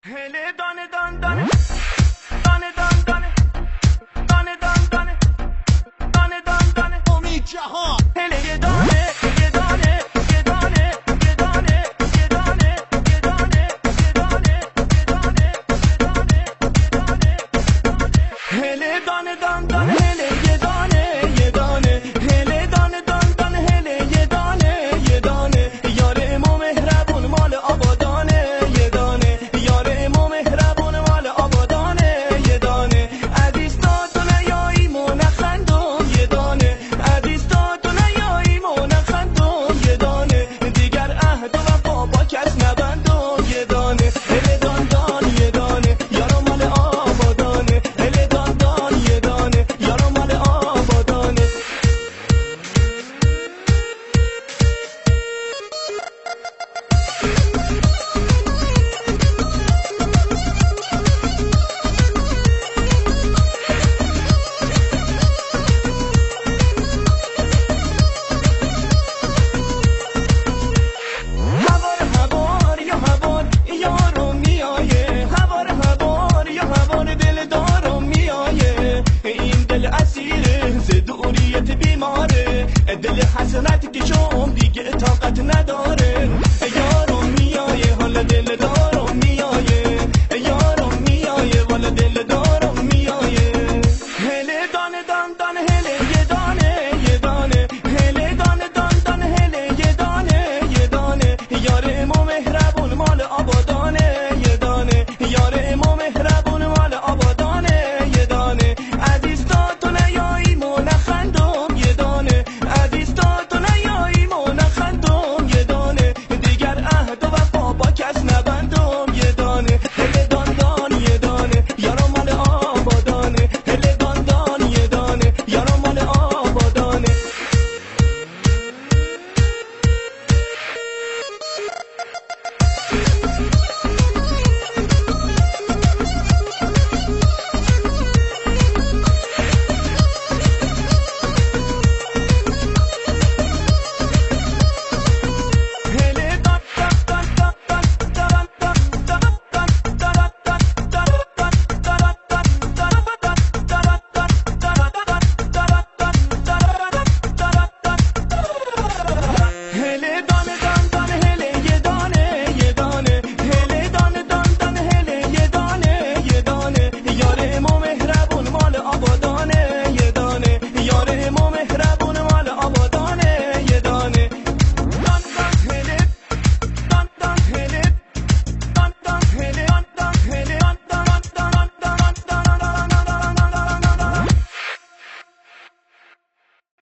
هله دانه دان دانه دانه دان دانه دانه دان دانه دانه دان دانه امید جهان هله یه دانه یه دانه یه دانه یه دانه یه دانه یه دانه یه دانه یه دانه یه دانه یه دانه هله دانه دان دانه هله یه دانه یه دانه هله دانه دان دانه هله یه دانه یه دانه یار امام مهربون مال آبادانه یه دانه یار امام مهربون مال آبادانه یه دانه عزیز دادونه یا ایمون خندون یه دانه عزیز دادونه یا ایمون خندون یه دانه دیگر عهد و وفا با کس نبندون یه دانه هله دان دان یه دانه یارو مال آبادانه هله دان دان یه دانه یارو مال آبادانه هوار هوار یا هوار یارو میایه هوار هوار یا هوار دل دارو میایه این دل اسیره ز دوریت بیماره دل حسرت که شم دیگه